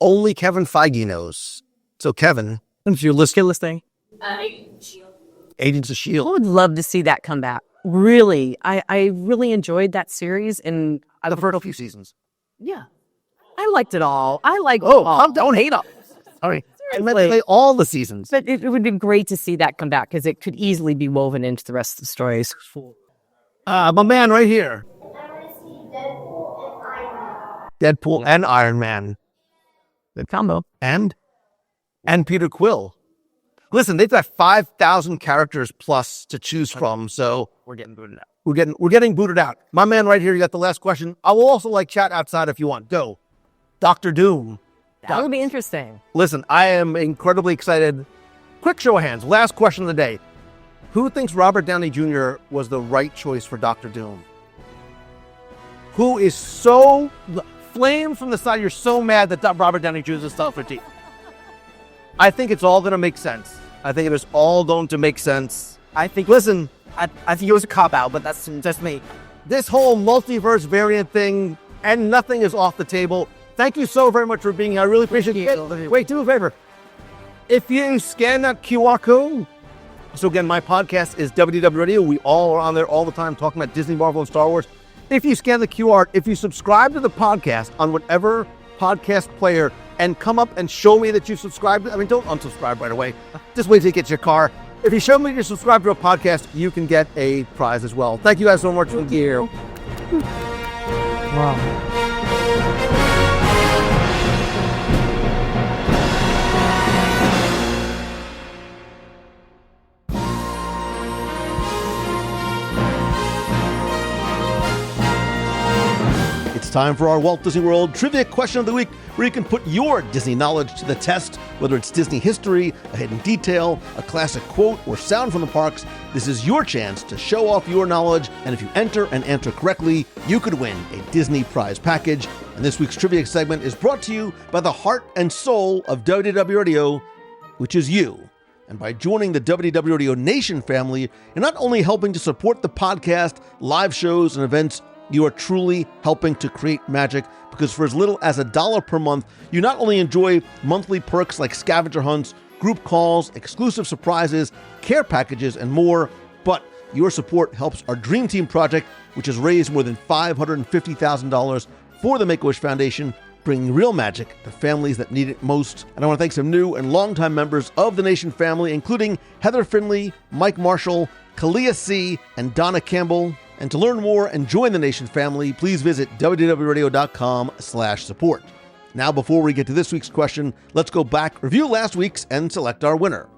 G: Only Kevin Feige knows. So, Kevin, if you're listening, Agents of S.H.I.E.L.D.
I: I would love to see that come back. Really. I really enjoyed that series. And
G: the first few seasons.
I: Yeah. I liked it all. I like all.
G: Don't hate on. Sorry. I meant to play all the seasons.
I: But it would be great to see that come back because it could easily be woven into the rest of the stories.
G: My man right here. Deadpool and Iron Man.
I: Good combo.
G: And Peter Quill. Listen, they've got 5,000 characters plus to choose from, so
J: We're getting booted out.
G: we're getting booted out. My man right here, you got the last question. I will also chat outside if you want. Go. Dr. Doom.
I: That would be interesting.
G: Listen, I am incredibly excited. Quick show of hands. Last question of the day. Who thinks Robert Downey Jr. was the right choice for Dr. Doom? Who is so... Flame from the side, you're so mad that Robert Downey Jr. is self-critique. I think it's all going to make sense. I think it is all going to make sense.
J: I think.
G: Listen,
J: I think it was a cop-out, but that's just me.
G: This whole multiverse variant thing, and nothing is off the table. Thank you so very much for being here. I really appreciate it. Wait, do me a favor. If you scan that QR code, so again, my podcast is WDW Radio. We all are on there all the time talking about Disney, Marvel, and Star Wars. If you scan the QR, if you subscribe to the podcast on whatever podcast player and come up and show me that you subscribed, I mean, don't unsubscribe right away. Just wait till you get your car. If you show me you're subscribed to a podcast, you can get a prize as well. Thank you guys so much. Thank you.
I: Wow.
G: It's time for our Walt Disney World Trivia Question of the Week, where you can put your Disney knowledge to the test, whether it's Disney history, a hidden detail, a classic quote, or sound from the parks. This is your chance to show off your knowledge, and if you enter and answer correctly, you could win a Disney prize package. And this week's trivia segment is brought to you by the heart and soul of WDW Radio, which is you. And by joining the WDW Radio Nation family, you're not only helping to support the podcast, live shows, and events, you are truly helping to create magic, because for as little as $1 per month, you not only enjoy monthly perks like scavenger hunts, group calls, exclusive surprises, care packages, and more, but your support helps our Dream Team project, which has raised more than $550,000 for the Make-A-Wish Foundation, bringing real magic to families that need it most. And I want to thank some new and longtime members of the Nation family, including Heather Finley, Mike Marshall, Kalia C., and Donna Campbell. And to learn more and join the Nation family, please visit www.radio.com/support. Now, before we get to this week's question, let's go back, review last week's, and select our winner.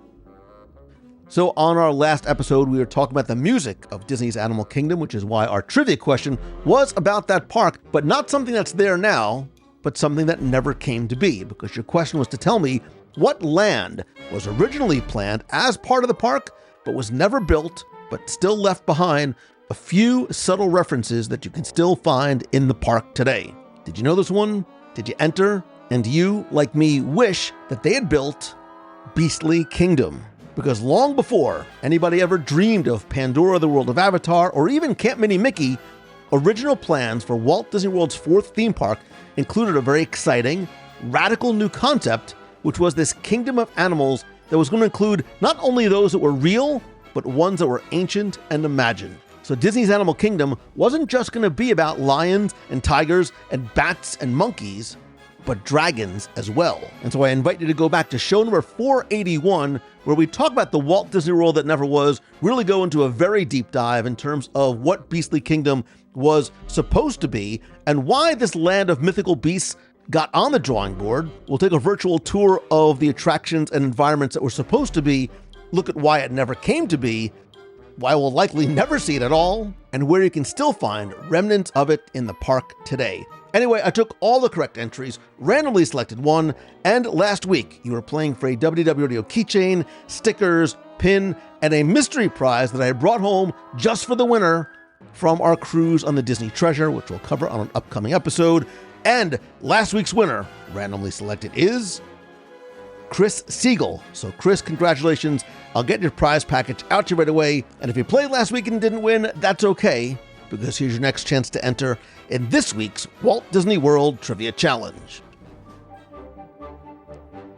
G: So on our last episode, we were talking about the music of Disney's Animal Kingdom, which is why our trivia question was about that park, but not something that's there now, but something that never came to be, because your question was to tell me what land was originally planned as part of the park, but was never built, but still left behind a few subtle references that you can still find in the park today. Did you know this one? Did you enter? And do you, like me, wish that they had built Beastly Kingdom? Because long before anybody ever dreamed of Pandora, the World of Avatar, or even Camp Minnie Mickey, original plans for Walt Disney World's fourth theme park included a very exciting, radical new concept, which was this kingdom of animals that was going to include not only those that were real, but ones that were ancient and imagined. So Disney's Animal Kingdom wasn't just going to be about lions and tigers and bats and monkeys, but dragons as well. And so I invite you to go back to show number 481, where we talk about the Walt Disney World that never was, really go into a very deep dive in terms of what Beastly Kingdom was supposed to be and why this land of mythical beasts got on the drawing board. We'll take a virtual tour of the attractions and environments that were supposed to be, look at why it never came to be, why we'll likely never see it at all, and where you can still find remnants of it in the park today. Anyway, I took all the correct entries, randomly selected one, and last week you were playing for a WDW Radio keychain, stickers, pin, and a mystery prize that I brought home just for the winner from our cruise on the Disney Treasure, which we'll cover on an upcoming episode. And last week's winner, randomly selected, is Chris Siegel. So Chris, congratulations. I'll get your prize package out to you right away. And if you played last week and didn't win, that's okay, because here's your next chance to enter in this week's Walt Disney World Trivia Challenge.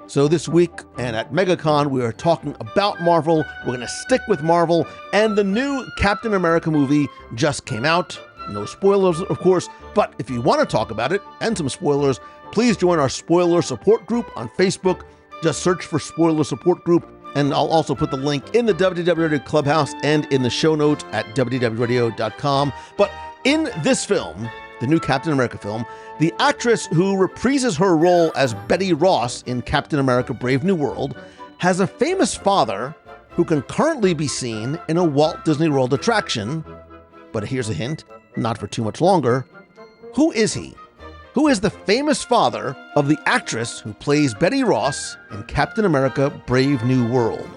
G: So this week and at Megacon, we are talking about Marvel. We're going to stick with Marvel, and the new Captain America movie just came out. No spoilers, of course, but if you want to talk about it and some spoilers, please join our spoiler support group on Facebook. Just search for Spoiler Support Group, and I'll also put the link in the WDW Radio Clubhouse and in the show notes at wdwradio.com. But in this film, the new Captain America film, the actress who reprises her role as Betty Ross in Captain America Brave New World has a famous father who can currently be seen in a Walt Disney World attraction. But here's a hint, not for too much longer. Who is he? Who is the famous father of the actress who plays Betty Ross in Captain America Brave New World?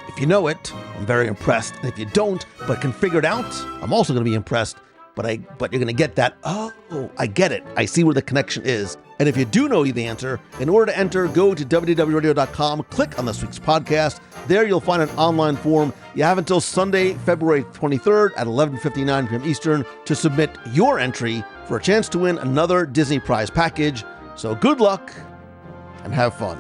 G: If you know it, I'm very impressed. And if you don't, but can figure it out, I'm also going to be impressed. But you're going to get that, oh, I get it. I see where the connection is. And if you do know the answer, in order to enter, go to wdwradio.com, click on this week's podcast. There you'll find an online form. You have until Sunday, February 23rd at 11:59 p.m. Eastern to submit your entry for a chance to win another Disney prize package. So good luck and have fun.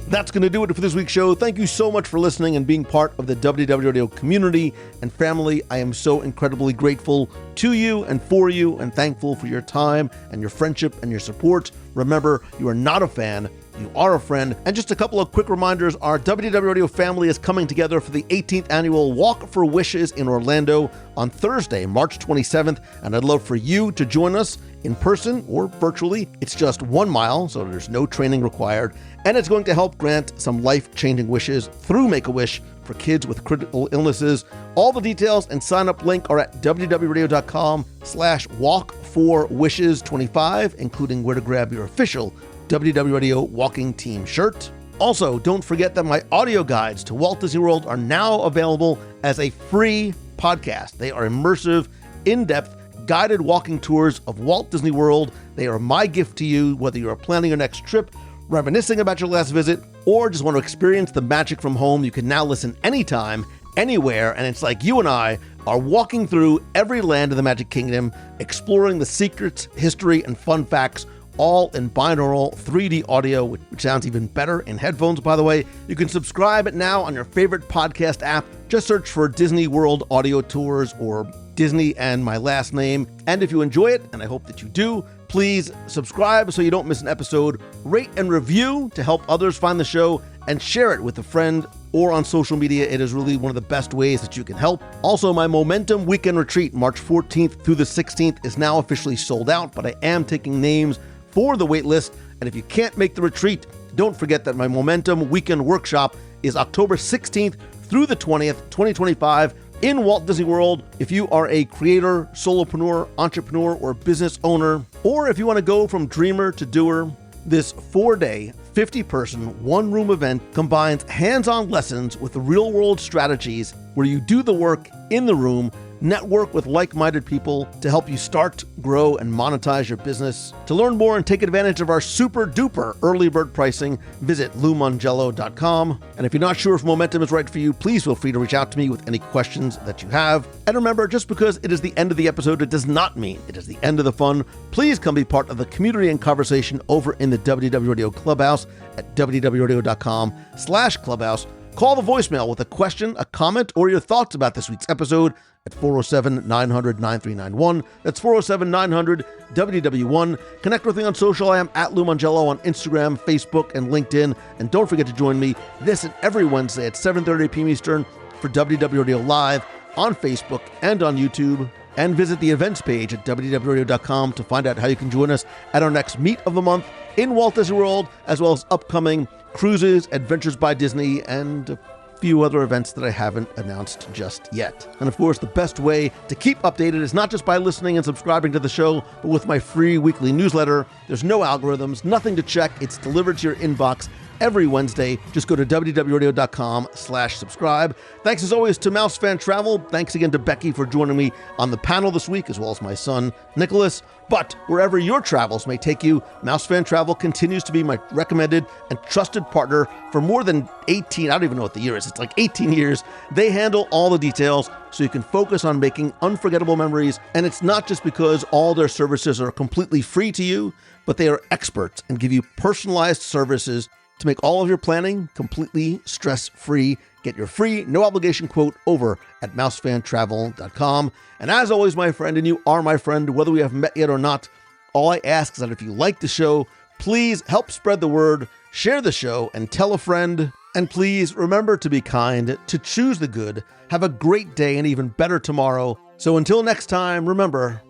G: That's going to do it for this week's show. Thank you so much for listening and being part of the WDW Radio community and family. I am so incredibly grateful to you and for you, and thankful for your time and your friendship and your support. Remember, you are not a fan, you are a friend. And just a couple of quick reminders, our WDW Radio family is coming together for the 18th annual Walk for Wishes in Orlando on Thursday, March 27th, and I'd love for you to join us in person or virtually. It's just 1 mile, so there's no training required, and it's going to help grant some life-changing wishes through Make-A-Wish for kids with critical illnesses. All the details and sign-up link are at www.com/walk4wishes25, including where to grab your official WDW Radio Walking Team shirt. Also, don't forget that my audio guides to Walt Disney World are now available as a free podcast. They are immersive, in-depth, guided walking tours of Walt Disney World. They are my gift to you, whether you are planning your next trip, reminiscing about your last visit, or just want to experience the magic from home. You can now listen anytime, anywhere, and it's like you and I are walking through every land of the Magic Kingdom, exploring the secrets, history, and fun facts, all in binaural 3D audio, which sounds even better in headphones, by the way. You can subscribe now on your favorite podcast app. Just search for Disney World Audio Tours or Disney and my last name. And if you enjoy it, and I hope that you do, please subscribe so you don't miss an episode, rate and review to help others find the show, and share it with a friend or on social media. It is really one of the best ways that you can help. Also, my Momentum Weekend Retreat, March 14th through the 16th, is now officially sold out, but I am taking names for the wait list. And if you can't make the retreat, don't forget that my Momentum Weekend Workshop is October 16th through the 20th, 2025, in Walt Disney World. If you are a creator, solopreneur, entrepreneur, or business owner, or if you want to go from dreamer to doer, this 4-day, 50-person, one-room event combines hands-on lessons with real-world strategies where you do the work in the room, network with like-minded people to help you start, grow, and monetize your business. To learn more and take advantage of our super-duper early bird pricing, visit LouMongello.com. And if you're not sure if Momentum is right for you, please feel free to reach out to me with any questions that you have. And remember, just because it is the end of the episode, it does not mean it is the end of the fun. Please come be part of the community and conversation over in the WDW Radio Clubhouse at wdwradio.com/clubhouse. Call the voicemail with a question, a comment, or your thoughts about this week's episode at 407-900-9391. That's 407-900-WDW1. Connect with me on social. I am at Lou Mongello on Instagram, Facebook, and LinkedIn. And don't forget to join me this and every Wednesday at 7:30 p.m. Eastern for WDW Radio Live on Facebook and on YouTube. and visit the events page at www.radio.com to find out how you can join us at our next Meet of the Month in Walt Disney World, as well as upcoming cruises, Adventures by Disney, and a few other events that I haven't announced just yet. And of course, the best way to keep updated is not just by listening and subscribing to the show, but with my free weekly newsletter. There's no algorithms, nothing to check. It's delivered to your inbox every Wednesday. Just go to www.radio.com/subscribe. Thanks as always to Mouse Fan Travel. Thanks again to Becky for joining me on the panel this week, as well as my son, Nicholas. But wherever your travels may take you, Mouse Fan Travel continues to be my recommended and trusted partner for more than 18, I don't even know what the year is. It's like 18 years. They handle all the details so you can focus on making unforgettable memories. And it's not just because all their services are completely free to you, but they are experts and give you personalized services to make all of your planning completely stress-free. Get your free, no-obligation quote over at mousefantravel.com. And as always, my friend, and you are my friend, whether we have met yet or not, all I ask is that if you like the show, please help spread the word, share the show, and tell a friend. And please remember to be kind, to choose the good, have a great day, and even better tomorrow. So until next time, remember,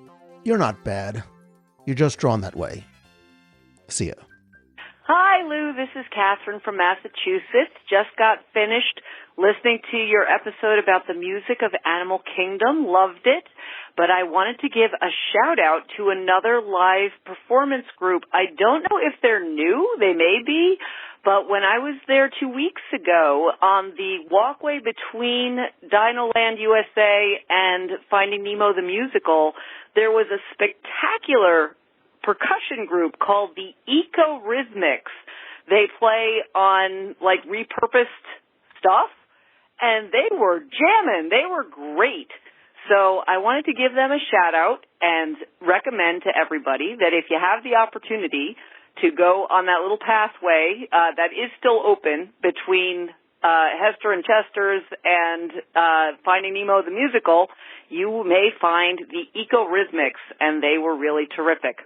G: you're not bad. You're just drawn that way. See ya.
M: Hi, Lou. This is Catherine from Massachusetts. Just got finished listening to your episode about the music of Animal Kingdom. Loved it. But I wanted to give a shout-out to another live performance group. I don't know if they're new. They may be. But when I was there 2 weeks ago on the walkway between Dinoland USA and Finding Nemo the Musical, there was a spectacular percussion group called the Eco-Rhythmics. They play on, like, repurposed stuff, and they were jamming. They were great. So I wanted to give them a shout-out and recommend to everybody that if you have the opportunity to go on that little pathway that is still open between Hester and Chester's and Finding Nemo the Musical, you may find the Eco-Rhythmics, and they were really terrific.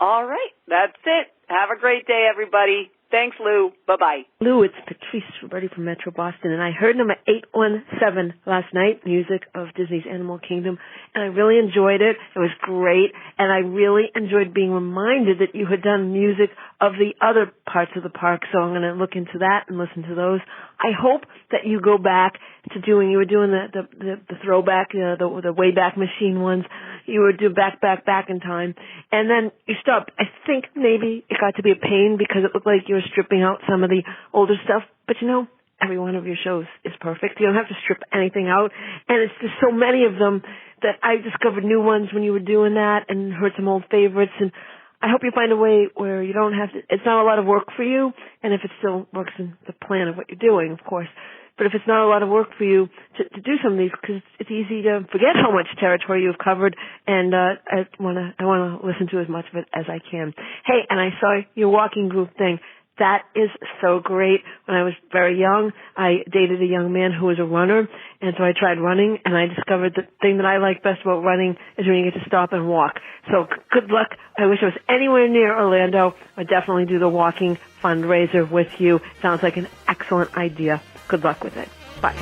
M: All right, that's it. Have a great day, everybody. Thanks, Lou. Bye-bye.
N: Lou, it's Patrice Roberti from Metro Boston, and I heard number 817 last night, music of Disney's Animal Kingdom, and I really enjoyed it. It was great, and I really enjoyed being reminded that you had done music of the other parts of the park, so I'm going to look into that and listen to those. I hope that you go back to doing, you were doing the throwback, the Wayback Machine ones. You were doing back in time, and then you stopped. I think maybe it got to be a pain because it looked like you were stripping out some of the older stuff, but you know, every one of your shows is perfect. You don't have to strip anything out, and it's just so many of them that I discovered new ones when you were doing that and heard some old favorites, and I hope you find a way where you don't have to, it's not a lot of work for you, and if it still works in the plan of what you're doing, of course, but if it's not a lot of work for you to do some of these, because it's easy to forget how much territory you've covered, and I want to listen to as much of it as I can. Hey, and I saw your walking group thing. That is so great. When I was very young, I dated a young man who was a runner, and so I tried running, and I discovered the thing that I like best about running is when you get to stop and walk. So good luck. I wish I was anywhere near Orlando. I'd definitely do the walking fundraiser with you. Sounds like an excellent idea. Good luck with it. Bye.